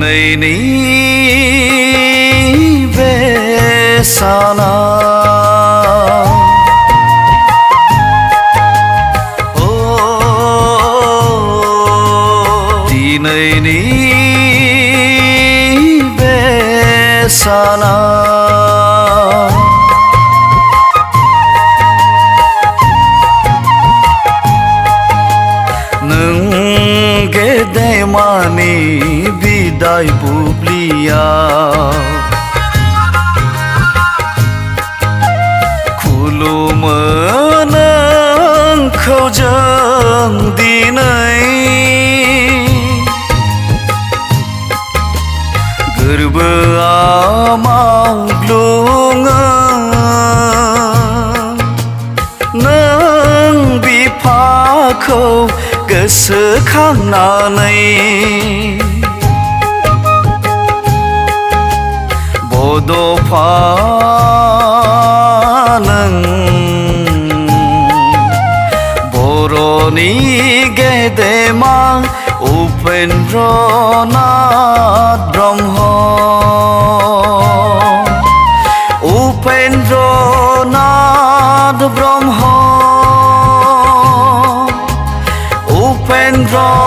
दिनैनि बे साना दिनैनि बे साना गेदेमानि बिदाय बुब्लियाव खुलुमो नोंखौ जों दिनै गोरबोआ मावग्लुङो नों बिफाखौ गोसोखांनानै बड'फा नों बर'नि गेदेमा उपेन्द्रनाथ ब्रह्म उपेन्द्रनाथ ब्रह्म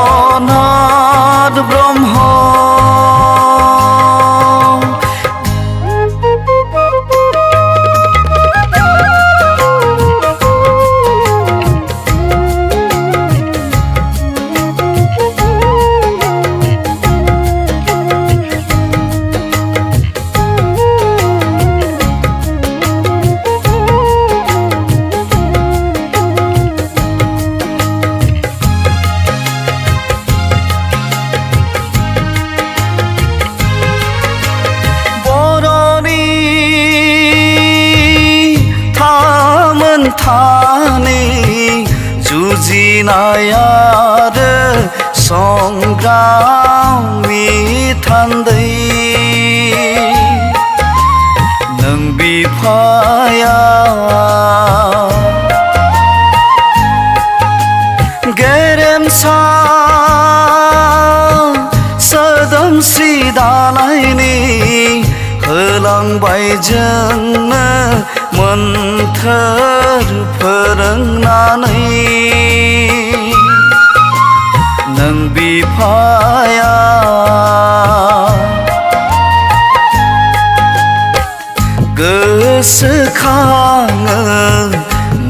उपेन्द्रनाथ ब्रह्म थाने जुजिनाय आरो संग्रामनि थान्दै नों बिफाया गेरेमसा सोदोमस्रि दानायनि होलांबाय जोंनो मोन्थोर फोरोंनानै नों बिफाया गोसोखाङो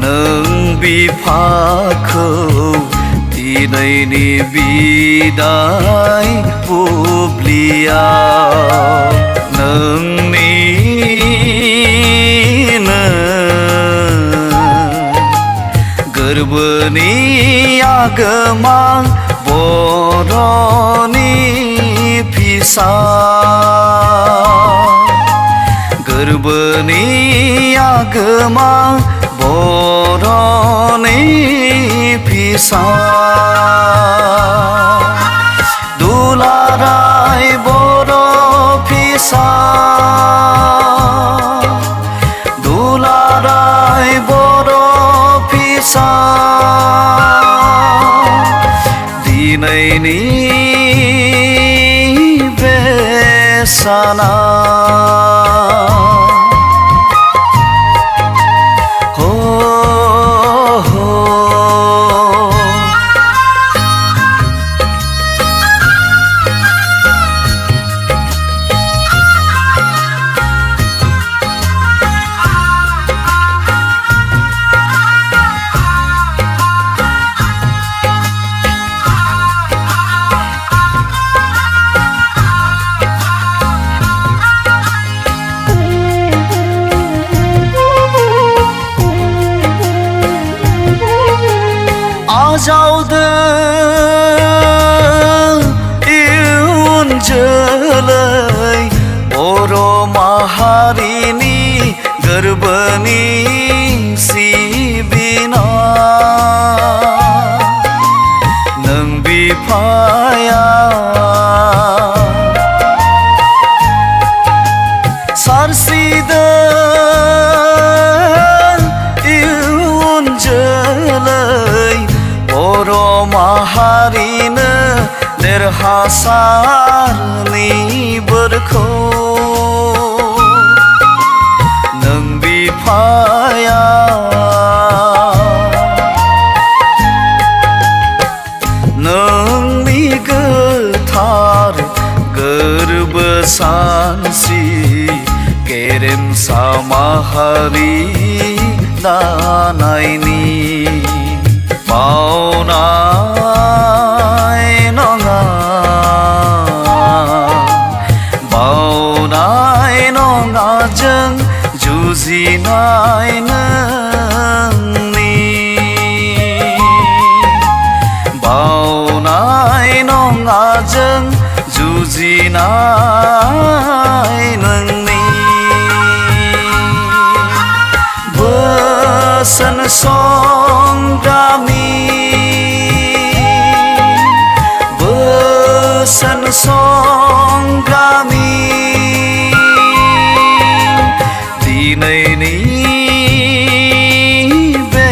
नों बिफाखौ दिनैनि बिदाय बुब्लियाव नोंनिनो गोरबोनि आगोमा बर'नि फिसा गोरबोनि आगोमा बर'नि फिसा दुलाराय बर' फिसा दुलाराय बर' फिसा दिनैनि बे साना आजावदों इयुन जोलै बर' माहारिनि गोरबोनि सिबिनाय नों बिफाया सारस्रिदों इयुन जोलै बर' माहारिनो देरहासारनि बोरखौ नों बिफाया नोंनि गोथार गोरबो सानस्रि गेरेमसा माहारि दानायनि बावनाय नङा बावनाय नङा जों जुजिनाय नोंनि बावनाय नङा जों जुजिनाय नोंनि बोसोन संग्रामि बोसोन संग्रामि दिनैनि बे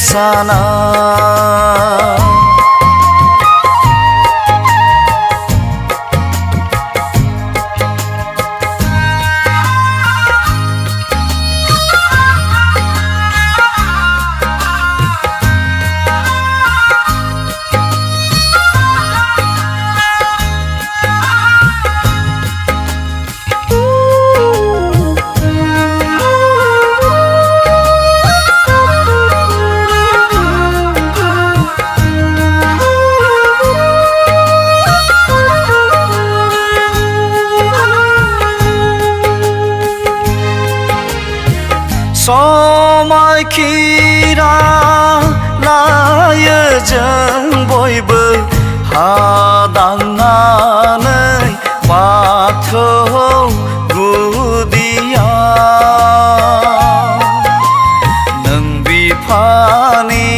साना समायखिरा लायो जों बयबो हादांनानै बाथौ गुदियाव नों बिफानि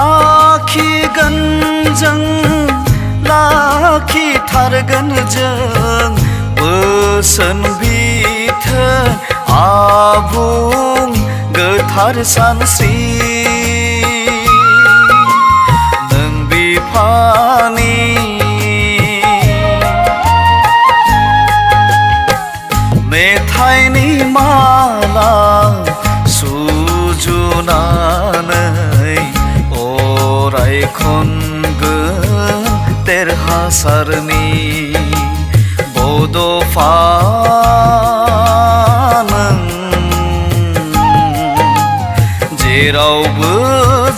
लाखिगोन जों लाखिथारगोन जों बोसोन बिथोन आबुं गोथार सानस्रि नों बिफानि मेथाइनि माला सुजुनानै अराय खनगोन देरहासारनि बड'फा नों जेरावबो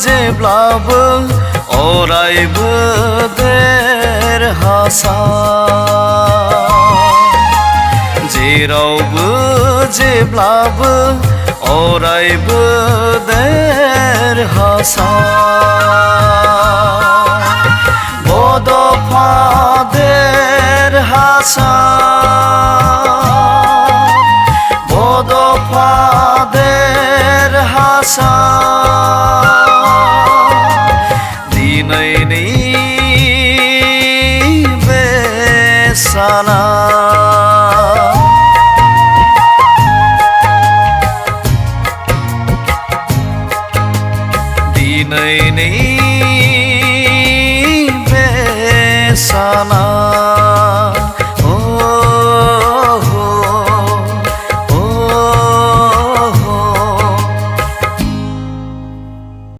जेब्लाबो अरायबो देरहासार जेरावबो जेब्लाबो अरायबो देरहासार बड'फा देरहासार बड'फा देरहासार दिनैनि बे साना दिनैनि बे साना